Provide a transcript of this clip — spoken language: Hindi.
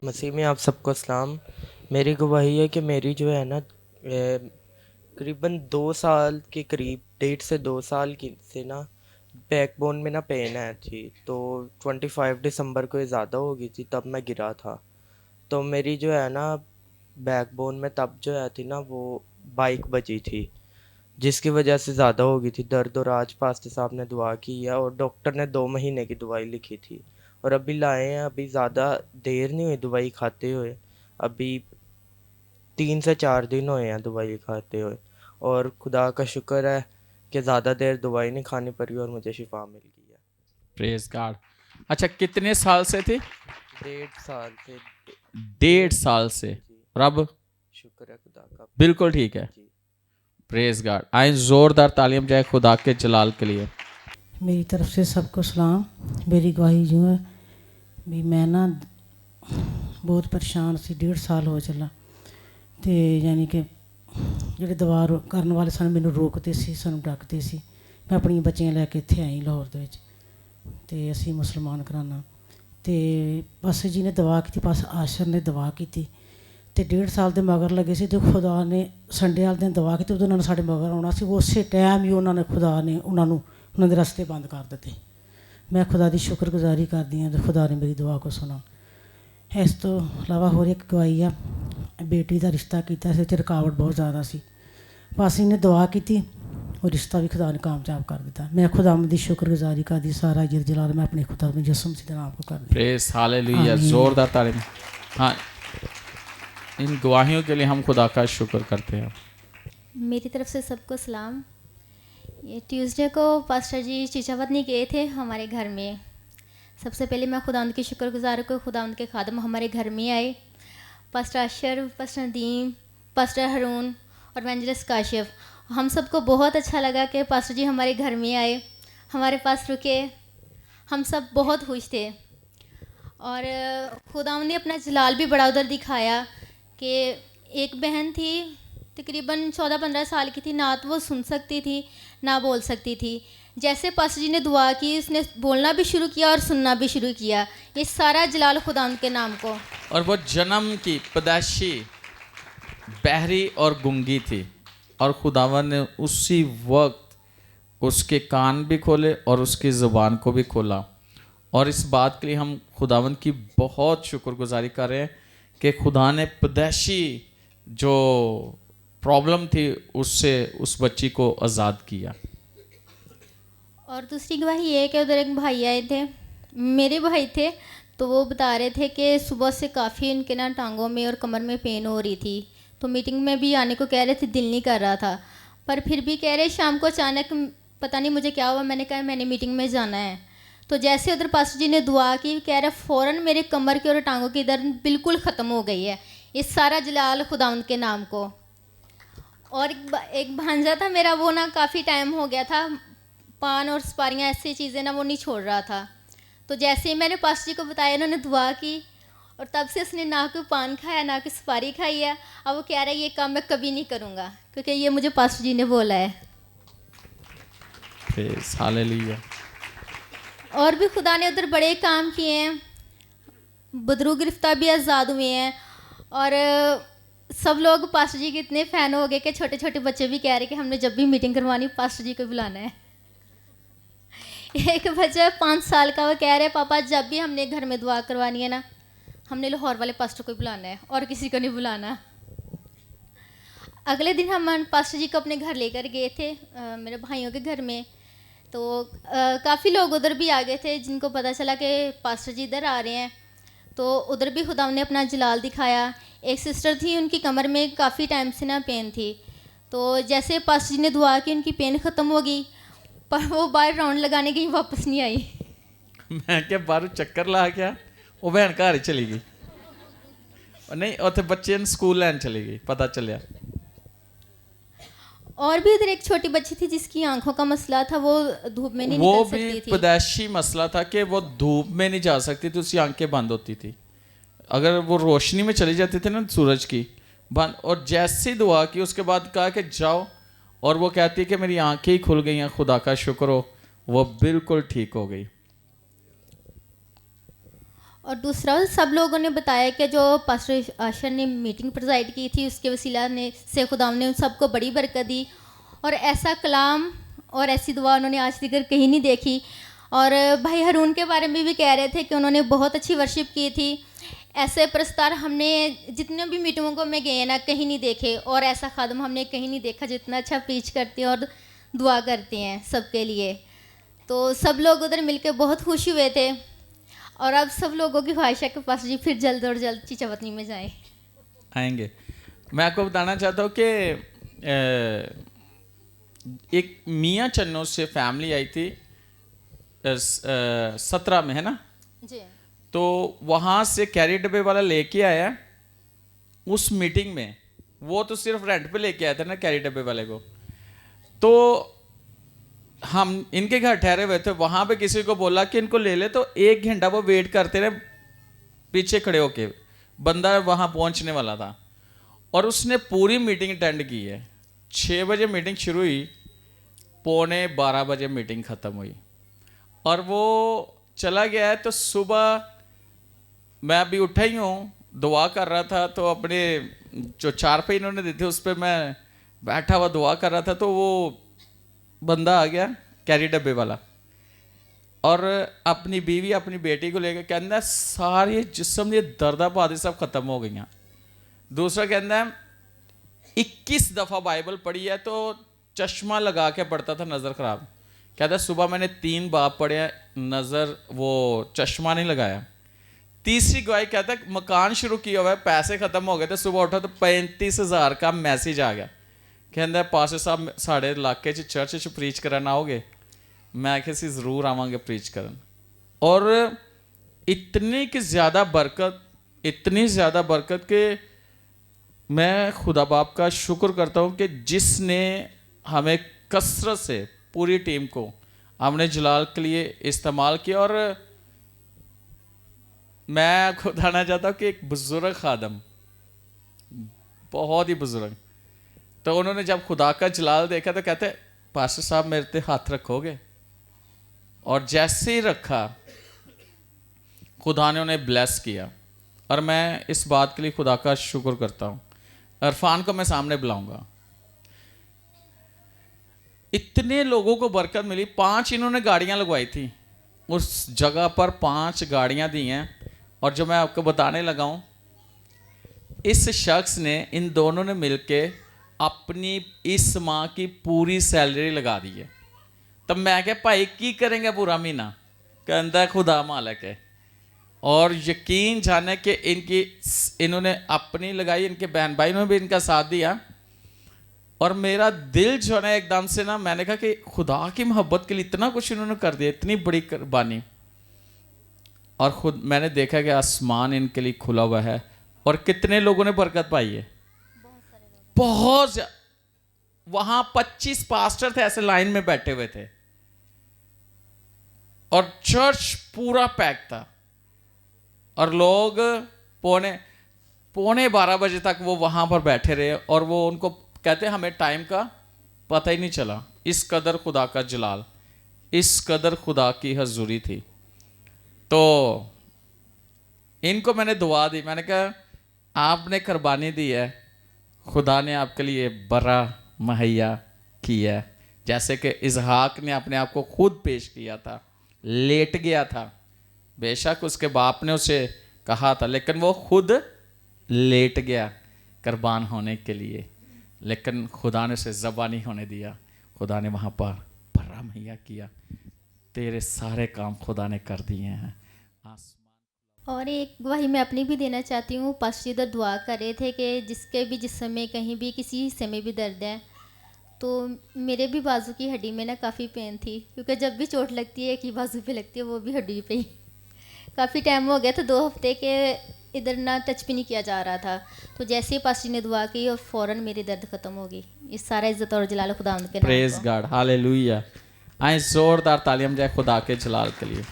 मसीह में आप सबको सलाम। मेरी गवाही है कि मेरी जो है ना करीबन 2 साल के करीब 1.5 से 2 साल की से ना बैकबोन में ना पेन है थी। तो 25 दिसंबर को ये ज़्यादा हो गई थी, तब मैं गिरा था। तो मेरी जो है ना बैकबोन में तब जो है थी ना वो बाइक बची थी, जिसकी वजह से ज़्यादा हो गई थी दर्द। और आज पास्टर साहब ने दुआ की है और डॉक्टर ने 2 महीने की दवाई लिखी थी और अभी लाए हैं। अभी ज़्यादा देर नहीं हुई दवाई खाते हुए, अभी 3 से 4 दिन हुए हैं दवाई खाते हुए। और खुदा का शुक्र है कि ज़्यादा देर दवाई नहीं खानी पड़ी और मुझे शिफा मिल गई है। Praise God. अच्छा, कितने साल से थी? 1.5 साल से। 1.5 साल से। जी, और अब शुक्र है खुदा का। बिल्कुल ठीक है। जी। Praise God. आए जोरदार तालियां जाए खुदा के जलाल के लिए। मेरी तरफ से सबको सलाम। मेरी गवाही जो है भी मैं ना बहुत परेशान सी, 1.5 साल हो चला। तो यानी कि ਜਿਹੜੇ ਦਵਾ ਕਰਨ ਵਾਲੇ ਸਨ ਮੈਨੂੰ ਰੋਕਦੇ ਸੀ, ਸਾਨੂੰ ਡੱਕਦੇ ਸੀ। ਮੈਂ ਆਪਣੀਆਂ ਬੱਚੀਆਂ ਲੈ ਕੇ ਇੱਥੇ ਆਈ ਲਾਹੌਰ ਦੇ ਵਿੱਚ, ਅਤੇ ਅਸੀਂ ਮੁਸਲਮਾਨ ਘਰਾਨਾ। ਅਤੇ ਬਸ ਜੀ ਨੇ ਦਵਾ ਕੀਤੀ, ਬਸ ਆਸ਼ਰ ਨੇ ਦਵਾ ਕੀਤੀ ਅਤੇ 1.5 ਸਾਲ ਦੇ ਮਗਰ ਲੱਗੇ ਸੀ। ਅਤੇ ਖੁਦਾ ਨੇ ਸੰਡੇ ਵਾਲੇ ਦਿਨ ਦਵਾ ਕੀਤੀ, ਉਦੋਂ ਉਹਨਾਂ ਨੇ ਸਾਡੇ ਮਗਰ ਆਉਣਾ ਸੀ। ਉਸੇ ਟਾਈਮ ਹੀ ਉਹਨਾਂ ਨੇ ਖੁਦਾ ਨੇ ਉਹਨਾਂ ਦੇ ਰਸਤੇ ਬੰਦ ਕਰ ਦਿੱਤੇ। ਮੈਂ ਖੁਦਾ ਦੀ ਸ਼ੁਕਰਗੁਜ਼ਾਰੀ ਕਰਦੀ ਹਾਂ ਅਤੇ ਖੁਦਾ ਨੇ ਮੇਰੀ ਦੁਆ ਕੋ ਸੁਣਾ। ਇਸ ਤੋਂ ਇਲਾਵਾ ਹੋਰ ਇੱਕ ਗਵਾਹੀ ਆ, ਬੇਟੀ ਦਾ ਰਿਸ਼ਤਾ ਕੀਤਾ ਸੀ, 'ਚ ਰੁਕਾਵਟ ਬਹੁਤ ਜ਼ਿਆਦਾ ਸੀ। ਬਸ ਇਹਨੇ ਦੁਆ ਕੀਤੀ, ਉਹ ਰਿਸ਼ਤਾ ਵੀ ਖੁਦਾ ਨੇ ਕਾਮਯਾਬ ਕਰ ਦਿੱਤਾ। मैं खुदावंद ਦੀ ਸ਼ੁਕਰਗੁਜ਼ਾਰੀ ਕਰਦੀ, ਸਾਰਾ जिर जलाल मैं अपने खुदा में यसुम मसीह के नाम को करती। Praise hallelujah. जोरदार तालियां। हाँ, इन गवाहियों के लिए हम खुदा का शुक्र करते हैं। मेरी तरफ से सबको सलाम। ये ट्यूसडे को पास्टर जी चिचावतनी गए थे हमारे घर में। सबसे पहले मैं खुदावंद की शुक्रगुजार को, खुदावंद के खादम हमारे घर में आए, पास्टर अशर, पास्टर नदीम, पास्टर हरून और एवेंजलिस्ट काशिफ। हम सबको बहुत अच्छा लगा कि पास्टर जी हमारे घर में आए, हमारे पास रुके। हम सब बहुत खुश थे और खुदावंद ने अपना जलाल भी बड़ा उधर दिखाया कि एक बहन थी, तकरीबन 14-15 साल की थी, ना तो वो सुन सकती थी ना बोल सकती थी। जैसे पास्टर जी ने दुआ की, उसने बोलना भी शुरू किया और सुनना भी शुरू किया। ये सारा जलाल खुदावंद के नाम को। और वो जन्म की पैदाइशी बहरी और गूंगी थी और खुदावन ने उसी वक्त उसके कान भी खोले और उसकी ज़ुबान को भी खोला। और इस बात के लिए हम खुदावन की बहुत शुक्रगुजारी कर रहे हैं कि खुदा ने पैदाइशी जो प्रॉब्लम थी उससे उस बच्ची को आज़ाद किया। और दूसरी गवाही ये है कि उधर एक भाई आए थे, मेरे भाई थे, तो वो बता रहे थे कि सुबह से काफ़ी उनके ना टांगों में और कमर में पेन हो रही थी। तो मीटिंग में भी आने को कह रहे थे, दिल नहीं कर रहा था, पर फिर भी कह रहे शाम को अचानक पता नहीं मुझे क्या हुआ, मैंने कहा मैंने मीटिंग में जाना है। तो जैसे उधर पास्टर जी ने दुआ की, कह रहे फ़ौरन मेरे कमर की और टांगों की दर्द बिल्कुल ख़त्म हो गई है। इस सारा जलाल खुदावंद के नाम को। और एक भांजा था मेरा, वो ना काफ़ी टाइम हो गया था पान और सुपारियाँ ऐसी चीज़ें ना वो नहीं छोड़ रहा था। तो जैसे ही मैंने पास्टर जी को बताया, उन्होंने दुआ की और तब से उसने ना कोई पान खाया ना कोई सुपारी खाई है। अब वो कह रहा है ये काम मैं कभी नहीं करूँगा, क्योंकि ये मुझे पास्टर जी ने बोला है। Praise hallelujah. और भी खुदा ने उधर बड़े काम किए हैं, बदरू गिरफ्तार भी आज़ाद हुए हैं। और सब लोग पास्टर जी के इतने फ़ैन हो गए कि छोटे छोटे बच्चे भी कह रहे कि हमने जब भी मीटिंग करवानी पास्टर जी को बुलाना है। एक बच्चा 5 साल का, वो कह रहे पापा जब भी हमने घर में दुआ करवानी है ना, हमने लाहौर वाले पास्टर को बुलाना है और किसी को नहीं बुलाना। अगले दिन हम पास्टर जी को अपने घर लेकर गए थे, मेरे भाइयों के घर में। तो काफ़ी लोग उधर भी आ गए थे, जिनको पता चला कि पास्टर जी इधर आ रहे हैं। तो उधर भी खुदा ने अपना जलाल दिखाया। एक सिस्टर थी, उनकी कमर में काफ़ी टाइम से ना पेन थी। तो जैसे पास्टर जी ने दुआ की, उनकी पेन ख़त्म हो गई, पर वो बाहर राउंड लगाने गई, वापस नहीं आई। मैं क्या बाहर चक्कर ला गया, वो बहन घर ही चली गई। और नहीं, उत्थे बच्चे ने स्कूल लैन चली गई, पता चलिया। और भी उधर एक छोटी बच्ची थी जिसकी आंखों का मसला था, वो धूप में नहीं वो निकल भी सकती थी। पैदाइशी मसला था कि वो धूप में नहीं जा सकती थी, उसकी आंखें बंद होती थी। अगर वो रोशनी में चली जाती थी ना सूरज की बंद। और जैसी दुआ की उसके बाद कहा कि जाओ, और वो कहती है कि मेरी आंखें ही खुल गई हैं, खुदा का शुक्र हो, वो बिल्कुल ठीक हो गई। और दूसरा सब लोगों ने बताया कि जो पास्टर आशर ने मीटिंग प्रोजाइड की थी उसके वसीला ने से खुदा ने उन सबको बड़ी बरकत दी, और ऐसा कलाम और ऐसी दुआ उन्होंने आज तक कहीं नहीं देखी। और भाई हरून के बारे में भी कह रहे थे कि उन्होंने बहुत अच्छी वर्शिप की थी। ऐसे प्रस्तार हमने जितने भी मीटिंगों को में गए ना कहीं नहीं देखे, और ऐसा खादम हमने कहीं नहीं देखा जितना अच्छा प्रीच करते हैं और दुआ करते हैं सबके लिए। तो सब लोग उधर मिलकर बहुत खुश हुए थे, और अब सब लोगों की ख्वाहिश है कि पास जी फिर जल्द और जल्द चीचावतनी में जाएं। आएंगे। मैं आपको बताना चाहता हूँ कि एक मियाँ चन्नो से फैमिली आई थी 17 में, है ना? जी। तो वहाँ से कैरी डब्बे वाला लेके आया उस मीटिंग में। वो तो सिर्फ रेंट पे लेके आया था ना कैरी डब्बे वाले को। तो हम इनके घर ठहरे हुए थे, वहाँ पे किसी को बोला कि इनको ले ले, तो 1 घंटा वो वेट करते रहे पीछे खड़े होके। बंदा वहाँ पहुँचने वाला था और उसने पूरी मीटिंग अटेंड की है। 6 बजे मीटिंग शुरू हुई, 11:15 बजे मीटिंग ख़त्म हुई और वो चला गया है। तो सुबह मैं अभी उठा ही हूँ, दुआ कर रहा था, तो अपने जो 4 पे इन्होंने दी थी उस पर मैं बैठा हुआ दुआ कर रहा था, तो वो बंदा आ गया कैरी डब्बे वाला और अपनी बीवी अपनी बेटी को लेकर कहना सारे जिस्म ये दर्दा पादी सब ख़त्म हो गई हैं। दूसरा कहना 21 दफ़ा बाइबल पढ़ी है, तो चश्मा लगा के पढ़ता था, नज़र ख़राब। कहता सुबह मैंने 3 बाब पढ़े, नज़र वो चश्मा नहीं लगाया। तीसरी गवाही कहता है मकान शुरू किया हुआ है, पैसे ख़त्म हो गए थे, सुबह उठा तो 35,000 का मैसेज आ गया। कहता पास्टर साहब साढ़े इलाके चर्च च प्रीच करन आओगे? मैं आखिर सी ज़रूर आवांगे प्रीच करन। और इतनी कि ज़्यादा बरकत, इतनी ज़्यादा बरकत कि मैं खुदा बाप का शुक्र करता हूँ कि जिसने हमें कसरत से पूरी टीम को हमने जलाल के लिए इस्तेमाल किया। और मैं बताना चाहता हूँ कि एक बुजुर्ग खादम, बहुत ही बुजुर्ग, तो उन्होंने जब खुदा का जलाल देखा तो कहते पास्टर साहब मेरे पे हाथ रखोगे? और जैसे ही रखा खुदा ने उन्हें ब्लेस किया। और मैं इस बात के लिए खुदा का शुक्र करता हूँ। इरफान को मैं सामने बुलाऊंगा। इतने लोगों को बरकत मिली। 5 इन्होंने गाड़ियां लगवाई थी उस जगह पर, 5 गाड़ियां दी हैं। और जो मैं आपको बताने लगा हूं, इस शख्स ने, इन दोनों ने मिलके अपनी इस माह की पूरी सैलरी लगा दी है। तब मैं क्या भाई की करेंगे पूरा महीना? कहता खुदा मालिक है। और यकीन जाने कि इन्होंने अपनी लगाई, इनके बहन भाई ने भी इनका साथ दिया। और मेरा दिल जो है ना एकदम से ना, मैंने कहा कि खुदा की मोहब्बत के लिए इतना कुछ इन्होंने कर दिया, इतनी बड़ी कुर्बानी। और खुद मैंने देखा कि आसमान इनके लिए खुला हुआ है। और कितने लोगों ने बरकत पाई है, बहुत। वहां 25 पास्टर थे ऐसे लाइन में बैठे हुए थे और चर्च पूरा पैक था। और लोग पौने 12 बजे तक वो वहां पर बैठे रहे। और वो उनको कहते हमें टाइम का पता ही नहीं चला। इस कदर खुदा का जलाल, इस कदर खुदा की हजूरी थी। तो इनको मैंने दुआ दी, मैंने कहा आपने कुर्बानी दी है, खुदा ने आपके लिए बड़ा मुहैया किया है। जैसे कि इसहाक ने अपने आप को खुद पेश किया था, लेट गया था। बेशक उसके बाप ने उसे कहा था, लेकिन वो खुद लेट गया कुर्बान होने के लिए। लेकिन खुदा ने उसे ज़बा नहीं होने दिया। खुदा ने वहाँ पर बड़ा मुहैया किया। तेरे सारे काम खुदा ने कर दिए हैं। और एक गवाही मैं अपनी भी देना चाहती हूँ। पास्टर इधर दुआ कर रहे थे कि जिसके भी जिस्म में कहीं भी किसी हिस्से में भी दर्द है, तो मेरे भी बाजू की हड्डी में ना काफ़ी पेन थी, क्योंकि जब भी चोट लगती है एक ही बाजू पे लगती है, वो भी हड्डी पे ही। काफ़ी टाइम हो गया था, 2 हफ्ते के इधर ना टच भी नहीं किया जा रहा था। तो जैसे ही पास्टर ने दुआ की और फ़ौरन मेरी दर्द ख़त्म हो गई। इस सारा इज्जत और जलाल खुदा के नाम। Praise God, hallelujah. आए जोरदार तालियां जाए खुदा के जलाल के लिए।